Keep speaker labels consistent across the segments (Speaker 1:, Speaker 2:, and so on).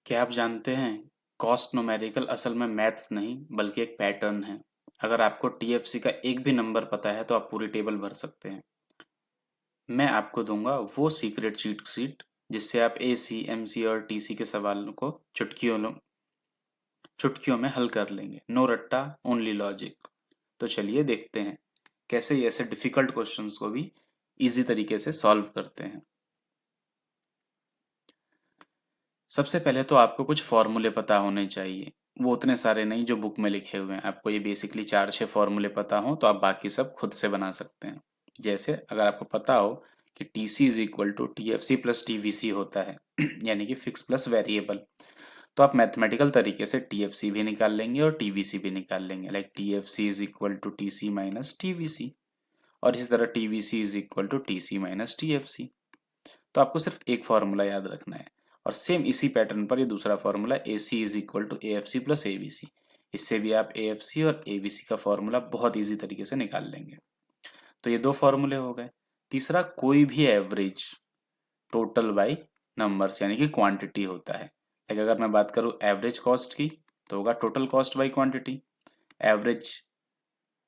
Speaker 1: क्या आप जानते हैं कॉस्ट न्यूमेरिकल असल में मैथ्स नहीं बल्कि एक पैटर्न है। अगर आपको टीएफसी का एक भी नंबर पता है तो आप पूरी टेबल भर सकते हैं। मैं आपको दूंगा वो सीक्रेट चीट शीट जिससे आप एसी एमसी और टीसी के सवालों को चुटकियों में हल कर लेंगे। नो रट्टा, ओनली लॉजिक। तो चलिए देखते हैं कैसे ये ऐसे डिफिकल्ट क्वेश्चंस को भी इजी तरीके से सॉल्व करते हैं। सबसे पहले तो आपको कुछ फॉर्मूले पता होने चाहिए। वो उतने सारे नहीं जो बुक में लिखे हुए हैं। आपको ये बेसिकली 4-6 फॉर्मूले पता हो तो आप बाकी सब खुद से बना सकते हैं। जैसे अगर आपको पता हो कि T C is equal to T F C plus T V C होता है यानी कि फिक्स प्लस वेरिएबल, तो आप मैथमेटिकल तरीके से टी एफ सी भी निकाल लेंगे और टी वी सी भी निकाल लेंगे। Like T F C is equal to T C minus T V C, और इसी तरह T V C is equal to T C minus T F C. तो आपको सिर्फ एक फॉर्मूला याद रखना है। और सेम इसी पैटर्न पर ये दूसरा formula A C is equal to A F C plus A B C. इससे भी आप ए एफ सी और ए बी सी का फॉर्मूला बहुत ईजी तरीके से निकाल लेंगे। तो ये दो फॉर्मूले हो गए। तीसरा, कोई भी एवरेज टोटल बाई नंबर्स यानी कि क्वांटिटी होता है। लाइक अगर मैं बात करूँ एवरेज कॉस्ट की तो होगा total cost by quantity. Average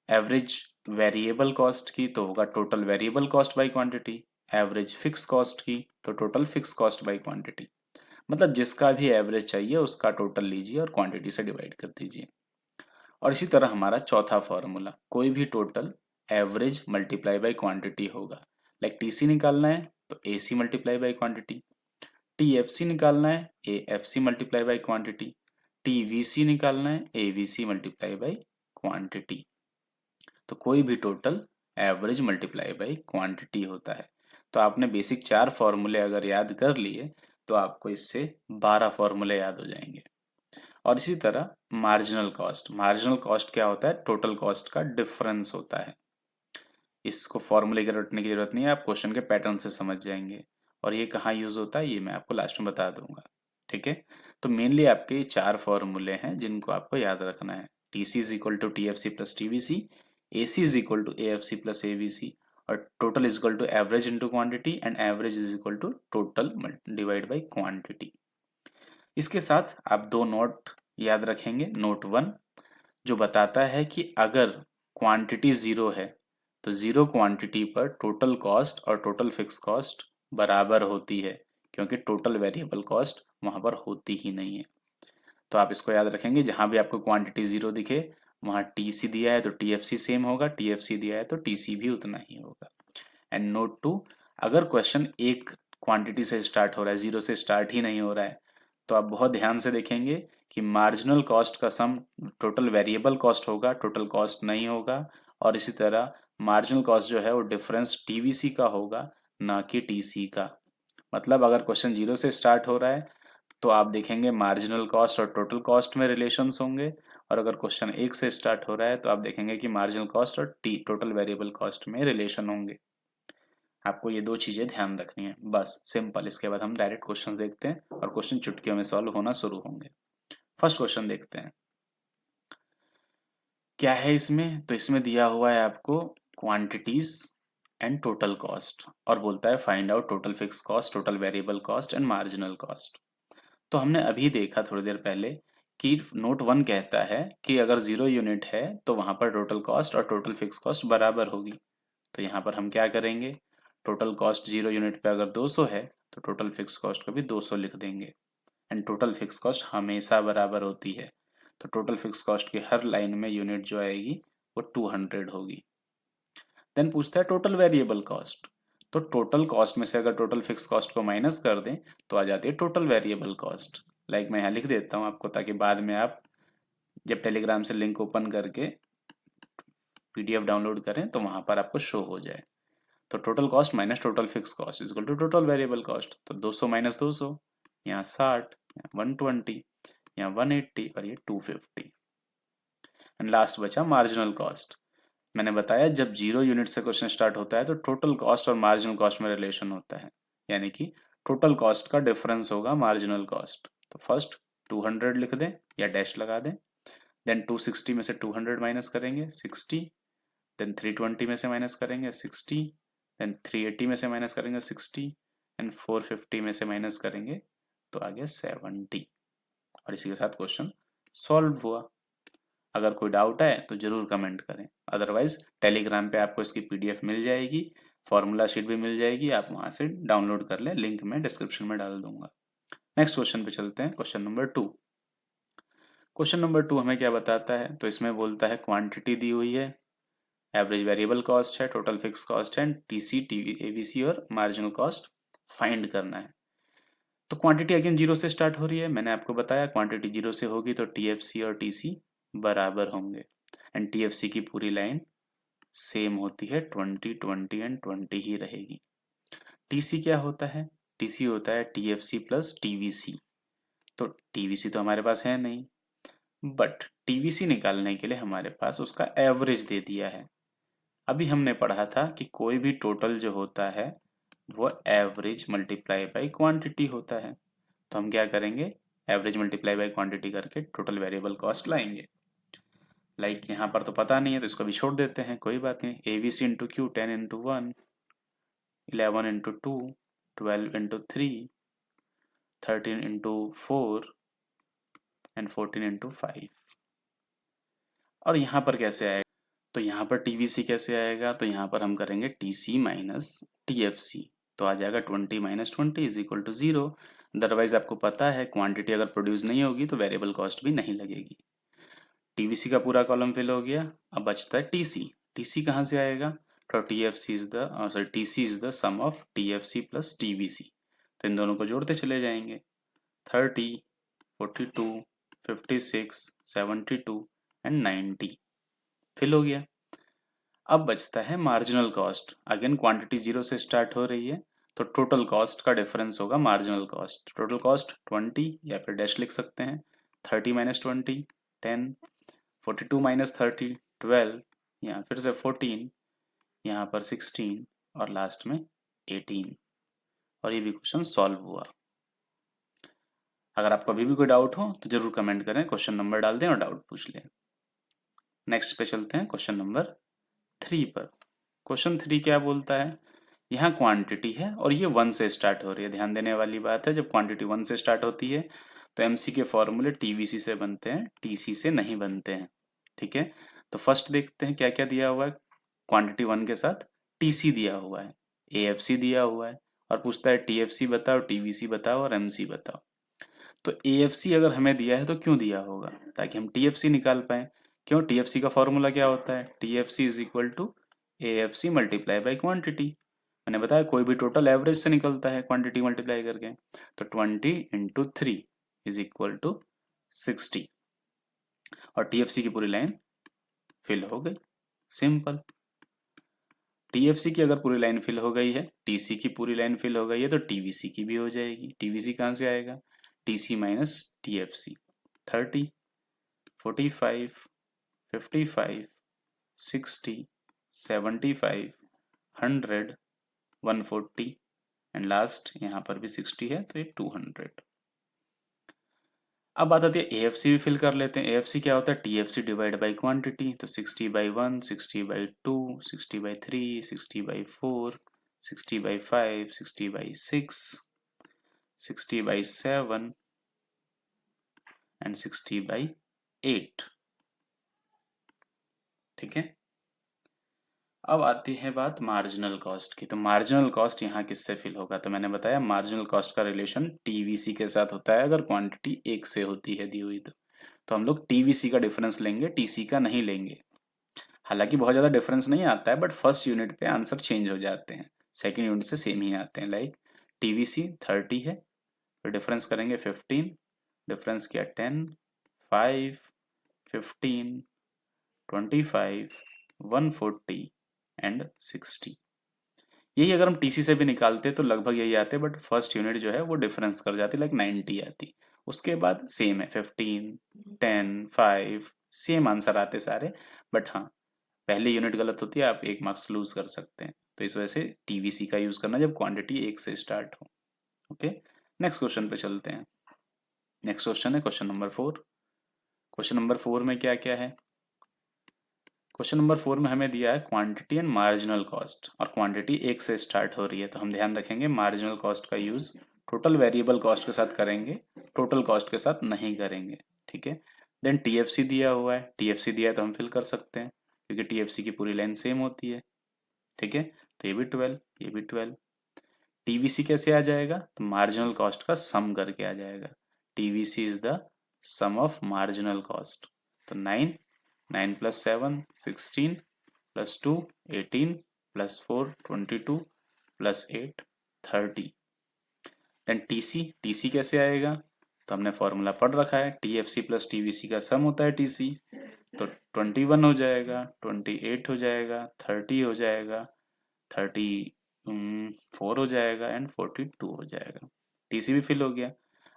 Speaker 1: average variable cost की तो होगा total variable cost by quantity. Average fix cost की तो total fix cost by quantity. मतलब जिसका भी एवरेज चाहिए उसका टोटल लीजिए और क्वांटिटी से डिवाइड कर दीजिए। और इसी तरह हमारा चौथा फॉर्मूला, कोई भी total average multiply by quantity होगा। लाइक टीसी निकालना है तो AC multiply by quantity, TFC निकालना है AFC multiply by quantity, TVC निकालना है एवीसी मल्टीप्लाई बाई क्वांटिटी। तो कोई भी total average multiply by quantity होता है। तो आपने बेसिक 4 फॉर्मूले अगर याद कर लिए तो आपको इससे 12 फॉर्मूले याद हो जाएंगे। और इसी तरह मार्जिनल कॉस्ट क्या होता है? टोटल कॉस्ट का डिफरेंस होता है। इसको फॉर्मूले के रटने की जरूरत नहीं है, आप क्वेश्चन के पैटर्न से समझ जाएंगे। और ये कहाँ यूज होता है ये मैं आपको लास्ट में बता दूंगा। ठीक है, तो मेनली आपके ये 4 फॉर्मूले हैं जिनको आपको याद रखना है। T C is equal to T F C plus T V C, A C is equal to A F C plus A V C, और total is equal to average into quantity, and average is equal to total divide by quantity. इसके साथ आप दो note याद रखेंगे। Note 1 जो बताता है कि अगर क्वांटिटी जीरो है तो जीरो क्वांटिटी पर टोटल कॉस्ट और टोटल फिक्स कॉस्ट बराबर होती है, क्योंकि टोटल वेरिएबल कॉस्ट वहां पर होती ही नहीं है। तो आप इसको याद रखेंगे, जहां भी आपको क्वांटिटी जीरो दिखे वहां टीसी दिया है तो टीएफसी सेम होगा, टीएफसी दिया है तो टीसी भी उतना ही होगा। एंड नोट 2, अगर क्वेश्चन एक क्वांटिटी से स्टार्ट हो रहा है, जीरो से स्टार्ट ही नहीं हो रहा है, तो आप बहुत ध्यान से देखेंगे कि मार्जिनल कॉस्ट का सम टोटल वेरिएबल कॉस्ट होगा, टोटल कॉस्ट नहीं होगा। और इसी तरह मार्जिनल कॉस्ट जो है वो डिफरेंस टीवीसी का होगा, ना कि टीसी का। मतलब अगर क्वेश्चन जीरो से स्टार्ट हो रहा है तो आप देखेंगे मार्जिनल कॉस्ट और टोटल कॉस्ट में रिलेशंस होंगे, और अगर क्वेश्चन एक से स्टार्ट हो रहा है तो आप देखेंगे कि मार्जिनल कॉस्ट और टी टोटल वेरिएबल कॉस्ट में रिलेशन होंगे। आपको ये दो चीजें ध्यान रखनी है, बस सिंपल। इसके बाद हम डायरेक्ट क्वेश्चंस देखते हैं और क्वेश्चन चुटकियों में सॉल्व होना शुरू होंगे। फर्स्ट क्वेश्चन देखते हैं क्या है इसमें। तो इसमें दिया हुआ है आपको क्वांटिटीज एंड टोटल कॉस्ट, और बोलता है find out total fix cost, total variable cost and marginal cost. तो हमने अभी देखा थोड़ी देर पहले कि नोट 1 कहता है कि अगर 0 यूनिट है तो वहां पर टोटल कॉस्ट और टोटल फिक्स कॉस्ट बराबर होगी। तो यहाँ पर हम क्या करेंगे, टोटल कॉस्ट 0 यूनिट पे अगर 200 है तो टोटल फिक्स कॉस्ट को भी 200 लिख देंगे। एंड टोटल फिक्स कॉस्ट हमेशा बराबर होती है, तो टोटल फिक्स कॉस्ट की हर लाइन में यूनिट जो आएगी वो 200 होगी। देन पूछता है टोटल वेरिएबल कॉस्ट। तो टोटल कॉस्ट में से अगर टोटल फिक्स कॉस्ट को माइनस कर दें तो आ जाती है टोटल वेरिएबल कॉस्ट। लाइक मैं यहाँ लिख देता हूँ आपको, ताकि बाद में आप जब टेलीग्राम से लिंक ओपन करके पीडीएफ डाउनलोड करें तो वहां पर आपको शो हो जाए। तो total cost minus total fix cost is equal to total variable cost. तो 200 माइनस 200, यहाँ 60, यहाँ 120, यहाँ 180 और ये 250। एंड लास्ट बचा मार्जिनल कॉस्ट। मैंने बताया जब 0 यूनिट से क्वेश्चन स्टार्ट होता है तो टोटल कॉस्ट और मार्जिनल कॉस्ट में रिलेशन होता है, यानी कि टोटल कॉस्ट का डिफरेंस होगा मार्जिनल कॉस्ट। तो फर्स्ट 200 लिख दें या डैश लगा दें, देन 260 में से 200 माइनस करेंगे 60, देन 320 में से माइनस करेंगे 60, देन 380 में से माइनस करेंगे 60, एंड 450 में से माइनस करेंगे तो आ गया 70। और इसी के साथ क्वेश्चन सॉल्व हुआ। अगर कोई डाउट है तो ज़रूर कमेंट करें, अदरवाइज टेलीग्राम पे आपको इसकी PDF मिल जाएगी, फॉर्मूला शीट भी मिल जाएगी, आप वहाँ से डाउनलोड कर लें, लिंक मैं डिस्क्रिप्शन में डाल दूंगा। नेक्स्ट क्वेश्चन पे चलते हैं, क्वेश्चन नंबर 2। क्वेश्चन नंबर 2 हमें क्या बताता है, तो इसमें बोलता है क्वांटिटी दी हुई है, एवरेज वेरिएबल कॉस्ट है, टोटल फिक्स कॉस्ट है, TC, ABC और मार्जिनल कॉस्ट फाइंड करना है। तो क्वांटिटी अगेन जीरो से स्टार्ट हो रही है, मैंने आपको बताया क्वांटिटी जीरो से होगी तो TFC और TC बराबर होंगे, एंड TFC की पूरी लाइन सेम होती है, 20, 20 एंड 20 ही रहेगी। TC क्या होता है, TC होता है TFC प्लस TVC। तो TVC तो हमारे पास है नहीं, बट TVC निकालने के लिए हमारे पास उसका एवरेज दे दिया है। अभी हमने पढ़ा था कि कोई भी टोटल जो होता है वो एवरेज मल्टीप्लाई बाई क्वांटिटी होता है। तो हम क्या करेंगे, एवरेज मल्टीप्लाई बाई क्वांटिटी करके टोटल वेरिएबल कॉस्ट लाएंगे। लाइक यहाँ पर तो पता नहीं है तो इसको भी छोड़ देते हैं, कोई बात नहीं। ABC into Q 10 into 1, 11 into 2, 12 into 3, 13 into 4 and 14 into 5। और यहाँ पर कैसे आएगा, तो यहाँ पर TVC कैसे आएगा, तो यहाँ पर हम करेंगे TC माइनस TFC, तो आ जाएगा 20 minus 20 is equal to 0। Otherwise आपको पता है क्वांटिटी अगर प्रोड्यूस नहीं होगी तो वेरिएबल कॉस्ट भी नहीं लगेगी। TVC का पूरा कॉलम फिल हो गया, अब बचता है TC। TC कहाँ से आएगा, तो TC is the sum of TFC plus TVC, तो इन दोनों को जोड़ते चले जाएंगे। 30, 42, 56, 72 एंड 90 फिल हो गया। अब बचता है marginal cost. Again quantity zero से स्टार्ट हो रही है तो टोटल कॉस्ट का डिफरेंस होगा मार्जिनल कॉस्ट। टोटल कॉस्ट 20 या फिर डैश लिख सकते हैं, 30 माइनस 20 10, 42 माइनस 30 12, यहाँ फिर से 14, यहाँ पर 16 और लास्ट में 18। और ये भी क्वेश्चन सॉल्व हुआ। अगर आपको अभी भी कोई डाउट हो तो जरूर कमेंट करें, क्वेश्चन नंबर डाल दें और डाउट पूछ लें। नेक्स्ट पे चलते हैं क्वेश्चन नंबर 3 पर। क्वेश्चन 3 क्या बोलता है, यहाँ क्वांटिटी है और ये 1 से स्टार्ट हो रही है। ध्यान देने वाली बात है, जब क्वांटिटी 1 से स्टार्ट होती है तो MC के फॉर्मूले TVC से बनते हैं, TC से नहीं बनते हैं। ठीक है, तो फर्स्ट देखते हैं क्या क्या दिया हुआ है। क्वांटिटी 1 के साथ TC दिया हुआ है, AFC दिया हुआ है और पूछता है TFC बताओ, TVC बताओ और MC बताओ। तो AFC अगर हमें दिया है तो क्यों दिया होगा, ताकि हम TFC निकाल पाए। क्यों, TFC का फॉर्मूला क्या होता है, TFC is equal to AFC multiply by quantity. मैंने बताया कोई भी टोटल एवरेज से निकलता है क्वांटिटी मल्टीप्लाई करके। तो 20 इंटू 3 इज इक्वल टू 60 और TFC की पूरी लाइन फिल हो गई, सिंपल। TFC की अगर पूरी लाइन फिल हो गई है, TC की पूरी लाइन फिल हो गई है तो TVC की भी हो जाएगी। TVC कहाँ से आएगा, TC minus TFC। 30, 45, 55, 60, 75, 100, 140 and last यहाँ पर भी 60 है तो ये 200। अब बात आती है AFC भी फिल कर लेते हैं। AFC क्या होता है, TFC डिवाइड बाई क्वांटिटी, तो 60 by 1, 60 by 2, 60 by 3, 60 by 4, 60 by 5, 60 by 6, 60 by 7 and 60 by 8। ठीक है, अब आती है बात मार्जिनल कॉस्ट की। तो मार्जिनल कॉस्ट यहाँ किससे फिल होगा, तो मैंने बताया मार्जिनल कॉस्ट का रिलेशन TVC के साथ होता है अगर क्वांटिटी 1 से होती है दी हुई तो हम लोग TVC का डिफरेंस लेंगे, TC का नहीं लेंगे। हालांकि बहुत ज़्यादा डिफरेंस नहीं आता है, बट फर्स्ट यूनिट पे आंसर चेंज हो जाते हैं, सेकेंड यूनिट से सेम ही आते हैं। लाइक TVC 30 है, फिर डिफरेंस करेंगे 15, डिफरेंस किया 10, 5, 15, 25, 140 एंड 60। यही अगर हम TC से भी निकालते तो लगभग यही आते, बट फर्स्ट यूनिट जो है वो डिफरेंस कर जाती, लाइक 90 आती। उसके बाद सेम है 15, 10, 5, सेम आंसर आते सारे। बट हाँ, पहली यूनिट गलत होती है, आप 1 मार्क्स लूज कर सकते हैं। तो इस वजह से TVC का यूज करना जब क्वांटिटी 1 से स्टार्ट हो। ओके, नेक्स्ट क्वेश्चन पे चलते हैं। नेक्स्ट क्वेश्चन है क्वेश्चन नंबर 4। क्वेश्चन नंबर 4 में क्या क्या है, क्वेश्चन नंबर 4 में हमें दिया है क्वांटिटी एंड मार्जिनल कॉस्ट, और क्वांटिटी 1 से स्टार्ट हो रही है तो हम ध्यान रखेंगे मार्जिनल कॉस्ट का यूज टोटल वेरिएबल कॉस्ट के साथ करेंगे, टोटल कॉस्ट के साथ नहीं करेंगे, ठीक है। देन टीएफसी दिया हुआ है, टीएफसी दिया है तो हम फिल कर सकते हैं क्योंकि टीएफसी की पूरी लाइन सेम होती है, ठीक है। तो ये भी 12, ये भी 12। टीवीसी कैसे आ जाएगा, तो मार्जिनल कॉस्ट का सम करके आ जाएगा। TVC is the sum of marginal cost. तो 9, 9 plus 7 16 plus 2 18 plus 4 22 plus 8 30। Then TC, TC कैसे आएगा, तो हमने फॉर्मूला पढ़ रखा है, टीएफसी प्लस टीवीसी का सम होता है टीसी। तो 21 हो जाएगा, 28 हो जाएगा, 30 हो जाएगा, 34 हो जाएगा एंड 42 हो जाएगा। टीसी भी फिल हो गया।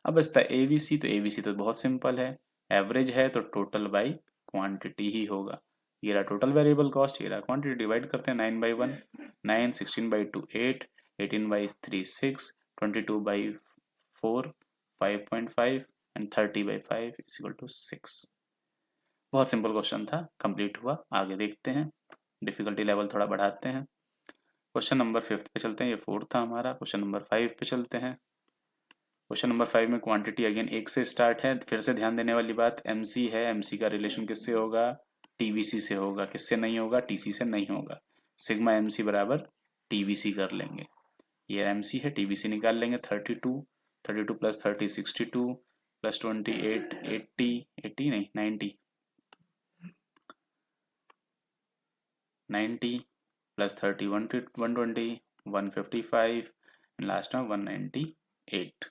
Speaker 1: अब बचता है एबीसी, तो एबीसी तो बहुत सिंपल है, एवरेज है तो टोटल बाई क्वांटिटी ही होगा। ये रहा टोटल वेरिएबल कॉस्ट, ये रहा क्वांटिटी, डिवाइड करते हैं 9/1, 9, 16/2 8, 18/3 6, 22/4 5.5 एंड 30/5 इज इक्वल टू 6। बहुत सिंपल क्वेश्चन था, कंप्लीट हुआ। आगे देखते हैं, डिफिकल्टी लेवल थोड़ा बढ़ाते हैं। क्वेश्चन नंबर 5 पे चलते हैं, ये 4 था हमारा। क्वेश्चन नंबर 5 पे चलते हैं। क्वेश्चन नंबर 5 में क्वांटिटी अगेन 1 से स्टार्ट है। फिर से ध्यान देने वाली बात, एमसी है, एमसी का रिलेशन किससे होगा, टीवीसी से होगा। किससे नहीं होगा, टीसी से नहीं होगा। सिग्मा एमसी बराबर टीवीसी कर लेंगे। ये एमसी है, टीवीसी निकाल लेंगे। 32, 32 प्लस 30 62 प्लस 28 80, 80 नहीं 90, 90 प्लस 30 120 155 एंड लास्ट में 198।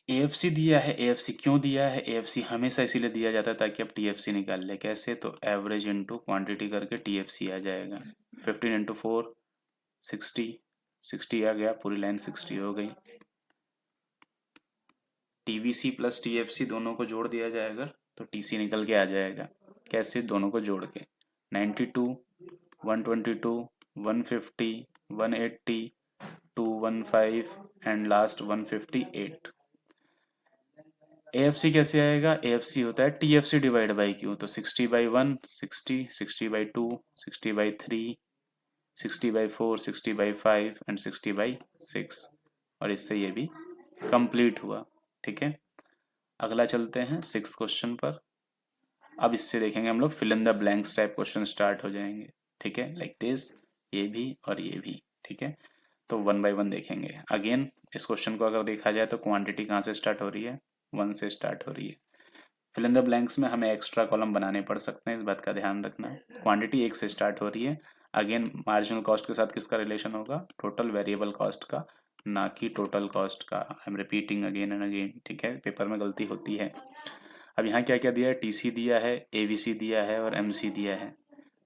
Speaker 1: एएफसी दिया है, एएफसी क्यों दिया है, एएफसी हमेशा इसीलिए दिया जाता है ताकि आप टीएफसी निकाल ले। कैसे, तो एवरेज इनटू क्वांटिटी करके टीएफसी आ जाएगा। 15 इंटू 4 60, 60 आ गया, पूरी लाइन 60 हो गई। टीवीसी प्लस टीएफसी दोनों को जोड़ दिया जाएगा तो टीसी निकल के आ जाएगा। कैसे, दोनों को जोड़ के 92 122 150 180 215 एंड लास्ट 158। एएफसी कैसे आएगा, एएफसी होता है टीएफसी डिवाइड बाई क्यू। तो 60/1 60, 60/2 60/3 60/4 60/5 एंड 60/6। और इससे ये भी कंप्लीट हुआ, ठीक है। अगला चलते हैं 6th क्वेश्चन पर। अब इससे देखेंगे हम लोग fill in the blanks type question start हो जाएंगे, ठीक है, लाइक दिस। ये भी और ये भी, ठीक है। तो 1 बाय 1 देखेंगे। अगेन इस क्वेश्चन को अगर देखा जाए तो क्वांटिटी कहाँ से स्टार्ट हो रही है, 1 से स्टार्ट हो रही है। फिल इन द ब्लैंक्स में हमें एक्स्ट्रा कॉलम बनाने पड़ सकते हैं, इस बात का ध्यान रखना। क्वांटिटी 1 से स्टार्ट हो रही है। अगेन मार्जिनल कॉस्ट के साथ किसका रिलेशन होगा, टोटल वेरिएबल कॉस्ट का, ना कि टोटल कॉस्ट का। I am repeating again and again, ठीक है, पेपर में गलती होती है। अब यहाँ क्या क्या दिया है, टीसी दिया है, एवीसी दिया है और एमसी दिया है।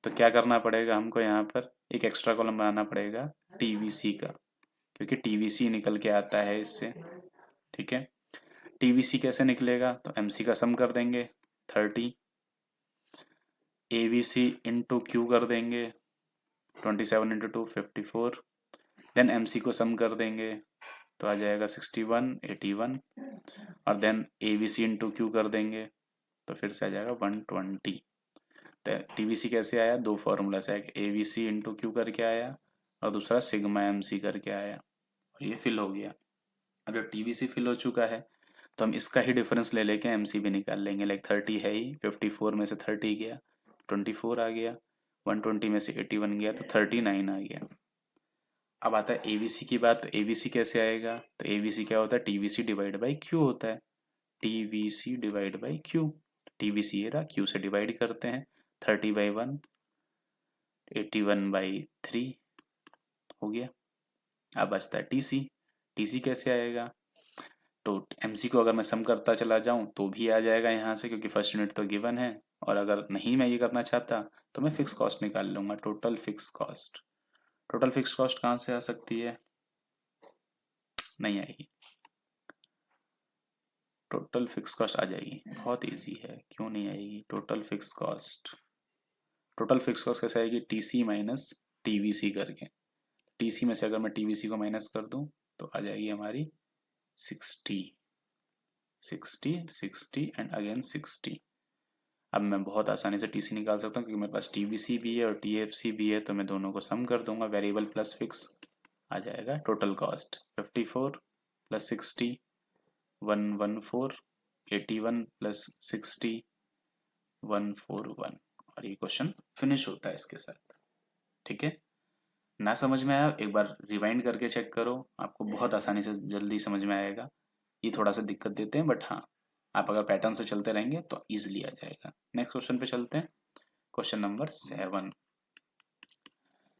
Speaker 1: तो क्या करना पड़ेगा हमको, यहाँ पर एक एक्स्ट्रा कॉलम बनाना पड़ेगा टीवीसी का, क्योंकि टीवीसी निकल के आता है इससे, ठीक है। टीवीसी कैसे निकलेगा, तो एमसी का सम कर देंगे 30, एवीसी इंटू क्यू कर देंगे 27 इंटू 2 54, देन एमसी को सम कर देंगे तो आ जाएगा 61 81, और देन एवीसी इंटू क्यू कर देंगे तो फिर से आ जाएगा 120। तो टीवीसी कैसे आया, दो फॉर्मूला से, एक एवीसी इंटू क्यू करके आया और दूसरा सिग्मा एमसी करके आया, और ये फिल हो गया। अब जब टीवीसी फिल हो चुका है तो हम इसका ही डिफरेंस ले लेके एमसी भी निकाल लेंगे। लाइक 30 है ही, 54 में से 30 गया 24 आ गया, 120 में से 81 गया तो 39 आ गया। अब आता है एवीसी की बात। तो एवीसी कैसे आएगा, तो एवीसी क्या होता है, टीवीसी डिवाइड बाई क्यू होता है। TVC divide by Q, TVC ये रहा, क्यू से डिवाइड करते हैं। 30/1 81/3 हो गया। अब बचता है टीसी। टीसी कैसे आएगा, तो एमसी को अगर मैं सम करता चला जाऊं तो भी आ जाएगा यहाँ से, क्योंकि फर्स्ट यूनिट तो गिवन है। और अगर नहीं मैं ये करना चाहता तो मैं फिक्स कॉस्ट निकाल लूंगा, total fix cost. Total fix cost कहाँ से आ सकती है, नहीं आएगी। टोटल फिक्स कॉस्ट आ जाएगी, बहुत इजी है, क्यों नहीं आएगी। Total fix cost, total fix cost कैसे आएगी, टीसी माइनस टीवीसी करके। टीसी में से अगर मैं टीवीसी को माइनस कर दूं तो आ जाएगी हमारी 60 60 60 एंड अगेन 60। अब मैं बहुत आसानी से टीसी निकाल सकता हूँ क्योंकि मेरे पास टीवीसी भी है और टीएफसी भी है, तो मैं दोनों को सम कर दूंगा, वेरिएबल प्लस फिक्स आ जाएगा टोटल कॉस्ट 54 प्लस 60 114, 81 प्लस 60 141। और ये क्वेश्चन फिनिश होता है इसके साथ। ठीक है, ना समझ में आया एक बार रिवाइंड करके चेक करो, आपको बहुत आसानी से जल्दी समझ में आएगा। ये थोड़ा सा दिक्कत देते हैं बट हाँ, आप अगर पैटर्न से चलते रहेंगे तो इजीली आ जाएगा। नेक्स्ट क्वेश्चन पे चलते हैं। Question number 7।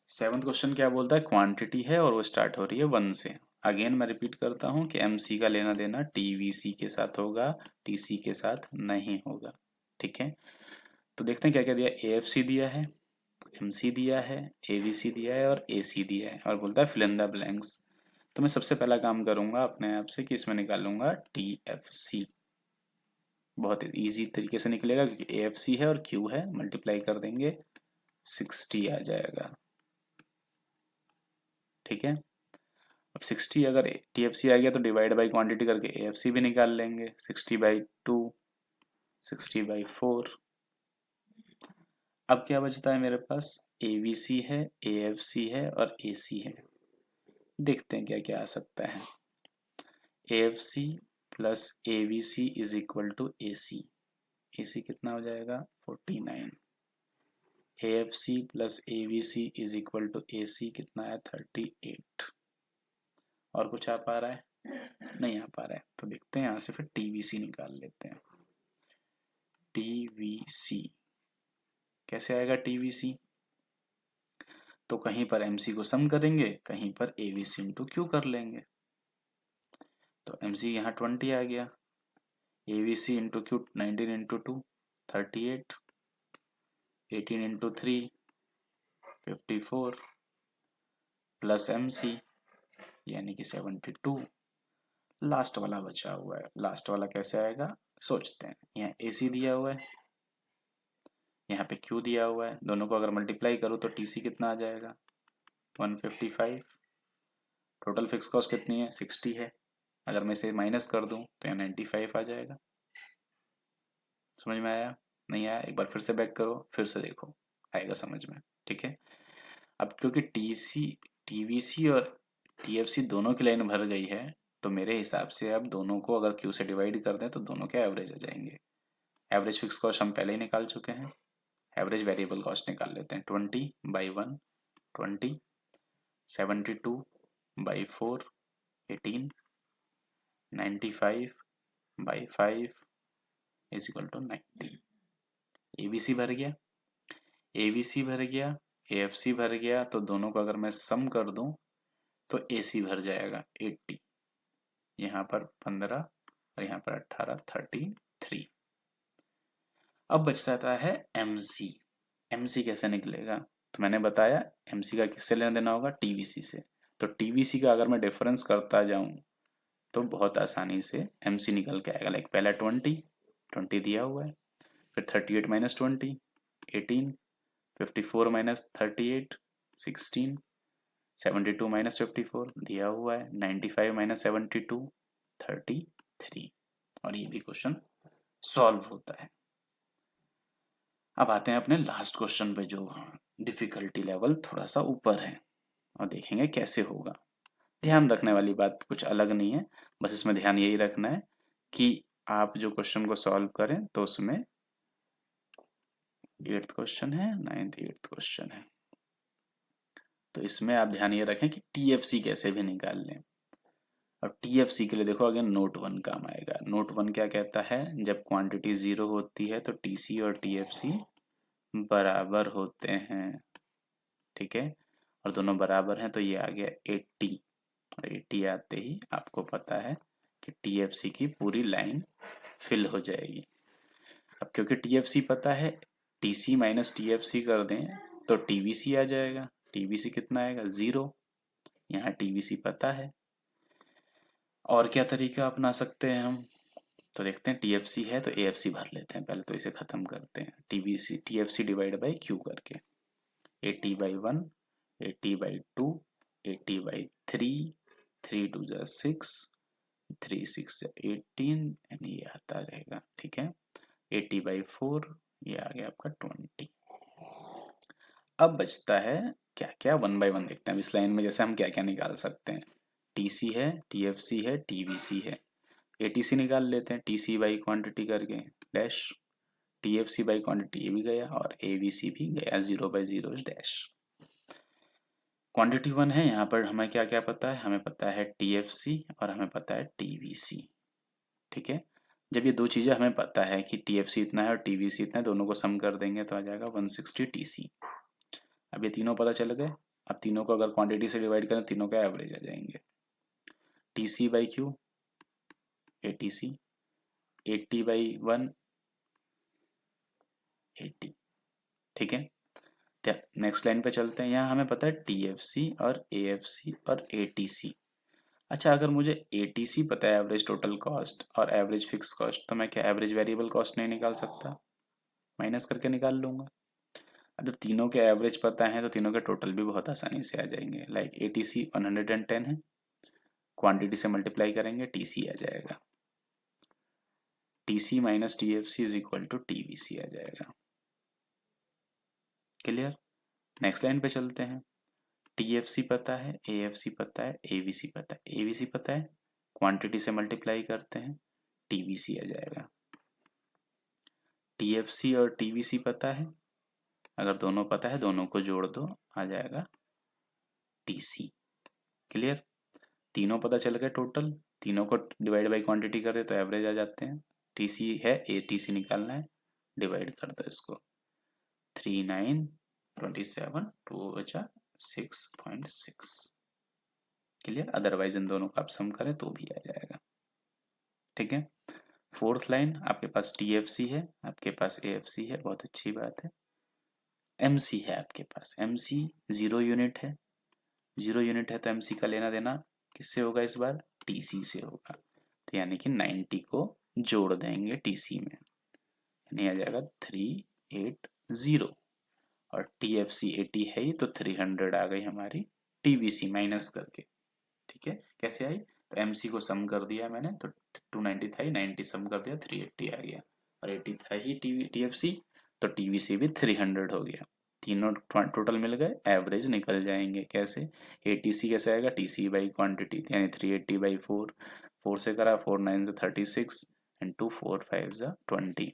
Speaker 1: सेवंथ क्वेश्चन क्या बोलता है, क्वांटिटी है और वो स्टार्ट हो रही है 1 से। अगेन मैं रिपीट करता हूँ कि एमसी का लेना देना टीवीसी के साथ होगा, टीसी के साथ नहीं होगा। ठीक है, तो देखते हैं क्या क्या दिया। एएफसी दिया है, एमसी दिया है, एवीसी दिया है और एसी दिया है, और बोलता है फिल इन द ब्लैंक्स। तो मैं सबसे पहला काम करूंगा अपने आप से कि इसमें निकालूंगा टीएफसी। बहुत इजी तरीके से निकलेगा क्योंकि एएफसी है और क्यू है, मल्टीप्लाई कर देंगे 60 आ जाएगा। ठीक है, अब 60 अगर टीएफसी आ गया तो डिवाइड बाई क्वांटिटी करके एएफसी भी निकाल लेंगे। 60/2, 60/4। अब क्या बचता है मेरे पास, एवीसी है, एएफसी है और एसी है। देखते हैं क्या क्या आ सकता है। AFC plus AVC is equal to AC. AC कितना हो जाएगा 49। AFC plus AVC is equal to AC कितना है 38। और कुछ आ पा रहा है, नहीं आ पा रहा है, तो देखते हैं यहाँ से फिर टीवीसी निकाल लेते हैं। टीवीसी कैसे आएगा टीवीसी, तो कहीं पर एमसी को सम करेंगे, कहीं पर एवीसी इंटू क्यू कर लेंगे। तो एमसी यहाँ 20 आ गया, AVC into Q 19 into 2 38, 18 into 3 54 plus MC यानी कि 72। लास्ट वाला बचा हुआ है, लास्ट वाला कैसे आएगा सोचते हैं। यहाँ एसी दिया हुआ है, यहाँ पे क्यू दिया हुआ है, दोनों को अगर मल्टीप्लाई करूँ तो टीसी कितना आ जाएगा 155। टोटल फिक्स कॉस्ट कितनी है 60 है, अगर मैं इसे माइनस कर दूं तो यहाँ 95 आ जाएगा। समझ में आया, नहीं आया एक बार फिर से बैक करो, फिर से देखो, आएगा समझ में। ठीक है, अब क्योंकि टीसी टीवीसी और टीएफसी दोनों की लाइन भर गई है, तो मेरे हिसाब से अब दोनों को अगर क्यू से डिवाइड कर दें तो दोनों के एवरेज आ जाएंगे। एवरेज फिक्स कॉस्ट हम पहले ही निकाल चुके हैं, एवरेज वेरिएबल कॉस्ट निकाल लेते हैं। 20/1 20, 72/4 18, 95/5 इज इक्वल टू 90। एबीसी भर गया, एबीसी भर गया, एएफसी भर गया, तो दोनों को अगर मैं सम कर दूं तो एसी भर जाएगा 80। यहाँ पर 15 और यहाँ पर 18 33। अब बच जाता है एमसी। एमसी कैसे निकलेगा, तो मैंने बताया एमसी का किससे लेना देना होगा टीवीसी से। तो टीवीसी का अगर मैं डिफरेंस करता जाऊं तो बहुत आसानी से एमसी निकल के आएगा। लाइक पहला 20 दिया हुआ है, फिर 38 माइनस 20 18, 54 माइनस 38 16, 72 माइनस 54 दिया हुआ है, 95 माइनस 72 33। और ये भी क्वेश्चन सॉल्व होता है। अब आते हैं अपने लास्ट क्वेश्चन पे जो डिफिकल्टी लेवल थोड़ा सा ऊपर है, और देखेंगे कैसे होगा। ध्यान रखने वाली बात कुछ अलग नहीं है, बस इसमें ध्यान यही रखना है कि आप जो क्वेश्चन को सॉल्व करें तो उसमें 8th क्वेश्चन है, 9th 8th क्वेश्चन है, तो इसमें आप ध्यान ये रखें कि टीएफसी कैसे भी निकाल लें। और टीएफसी के लिए देखो अगेन नोट 1 काम आएगा। नोट 1 क्या कहता है, जब क्वांटिटी 0 होती है तो टीसी और टीएफसी बराबर होते हैं। ठीक है, और दोनों बराबर हैं तो ये आ गया 80, और 80 आते ही आपको पता है कि टीएफसी की पूरी लाइन फिल हो जाएगी। अब क्योंकि टीएफसी पता है, टीसी माइनस टीएफसी कर दें तो टीवीसी आ जाएगा। टीवीसी कितना आएगा 0, यहाँ टीवीसी पता है। और क्या तरीका अपना सकते हैं हम, तो देखते हैं टीएफसी है तो एएफसी भर लेते हैं पहले, तो इसे खत्म करते हैं। TVC TFC divide by Q करके 80/1 80/2 80/3 3 2 जा 6 3 6 जा 18 एंड ये आता रहेगा। ठीक है, 80/4 ये आ गया आपका 20। अब बचता है क्या क्या, वन बाय वन देखते हैं। अब इस लाइन में जैसे हम क्या क्या निकाल सकते हैं, टीसी है, टीएफसी है, टीवीसी है। एटीसी निकाल लेते हैं, टीसी बाई क्वांटिटी करके डैश, टीएफसी बाई क्वांटिटी ये भी गया और एवीसी भी गया, 0/0 डैश। क्वांटिटी वन है, यहाँ पर हमें क्या क्या पता है, हमें पता है टीएफसी और हमें पता है टीवीसी। ठीक है, जब ये दो चीज़ें हमें पता है कि टीएफसी इतना है और टीवीसी इतना है, दोनों को सम कर देंगे तो आ जाएगा 160 टीसी। अब ये तीनों पता चल गए। अब तीनों को अगर क्वांटिटी से डिवाइड करें, तीनों का एवरेज आ जाएंगे। TC by Q ATC, 80/1 80। ठीक है, नेक्स्ट लाइन पे चलते हैं। यहाँ हमें पता है टीएफसी और एएफसी और एटीसी। अच्छा, अगर मुझे एटीसी पता है एवरेज टोटल कॉस्ट और एवरेज फिक्स कॉस्ट, तो मैं क्या एवरेज वेरिएबल कॉस्ट नहीं निकाल सकता? माइनस करके निकाल लूंगा। अब जब तीनों के एवरेज पता है तो तीनों के टोटल भी बहुत आसानी से आ जाएंगे। लाइक एटीसी 110 है, क्वांटिटी से मल्टीप्लाई करेंगे टीसी आ जाएगा, TC minus TFC is equal to TVC आ जाएगा। क्लियर? नेक्स्ट लाइन पे चलते हैं। टीएफसी पता है, एएफसी पता है, एवीसी पता है। एवीसी पता है, क्वांटिटी से मल्टीप्लाई करते हैं, टीवीसी आ जाएगा। टीएफसी और टीवीसी पता है, अगर दोनों पता है दोनों को जोड़ दो, आ जाएगा टीसी। क्लियर? तीनों पता चल गए टोटल, तीनों को डिवाइड बाई क्वांटिटी कर दे तो एवरेज आ जाते हैं। टीसी है, एटीसी निकालना है, डिवाइड कर दो इसको, 3927 2 बचा 6.6। क्लियर? अदरवाइज इन दोनों का आप सम करें तो भी आ जाएगा। ठीक है, फोर्थ लाइन आपके पास टीएफसी है, आपके पास एएफसी है, बहुत अच्छी बात है। एमसी है आपके पास, एमसी 0 यूनिट है, 0 यूनिट है तो एमसी का लेना देना किससे होगा इस बार? टीसी से होगा। तो यानी कि 90 को जोड़ देंगे टीसी में, यानी आ जाएगा 380। और टीएफसी 80 है ही तो 300 आ गई हमारी टीवीसी माइनस करके। ठीक है, कैसे आई? तो एमसी को सम कर दिया मैंने, तो 290 था ही, 90 सम कर दिया, 380 आ गया। और 80 था ही टीएफसी, तो टीवीसी भी 300 हो गया। तीनों टोटल मिल गए, एवरेज निकल जाएंगे। कैसे? एटीसी कैसे आएगा? टीसी बाई क्वांटिटी, यानी 380/4, 4 से करा, 4 9 से 36 एंड 2 4 5 जा 20।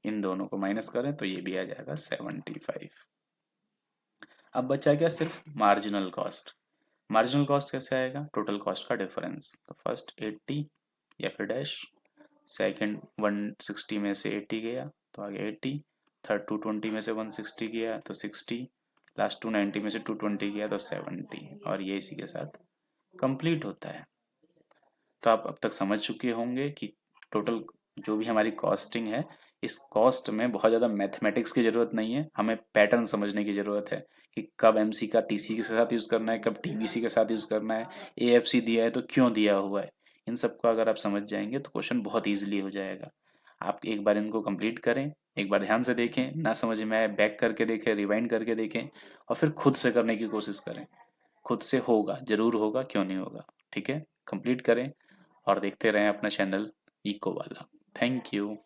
Speaker 1: इन दोनों को माइनस करें तो ये भी आ जाएगा 75। अब बचा क्या? सिर्फ मार्जिनल कॉस्ट। मार्जिनल कॉस्ट कैसे आएगा? टोटल कॉस्ट का डिफरेंस। तो फर्स्ट 80 या फिर डैश, सेकंड 160 में से 80 गया तो आ गया 80, थर्ड 220 में से 160 गया तो 60, लास्ट 290 में से 220 गया तो 70, और ये इसी के साथ कंप्लीट होता है। तो आप अब तक समझ चुके होंगे कि टोटल जो भी हमारी कॉस्टिंग है, इस कॉस्ट में बहुत ज़्यादा मैथमेटिक्स की ज़रूरत नहीं है, हमें पैटर्न समझने की ज़रूरत है कि कब एमसी का टीसी के साथ यूज़ करना है, कब टीवीसी के साथ यूज़ करना है, एएफसी दिया है तो क्यों दिया हुआ है। इन सबको अगर आप समझ जाएंगे तो क्वेश्चन बहुत ईजिली हो जाएगा। आप एक बार इनको कंप्लीट करें, एक बार ध्यान से देखें, ना समझ में आए बैक करके देखें, रिवाइंड करके देखें, और फिर खुद से करने की कोशिश करें। खुद से होगा, जरूर होगा, क्यों नहीं होगा। ठीक है, कंप्लीट करें और देखते रहें अपना चैनल इको वाला। Thank you.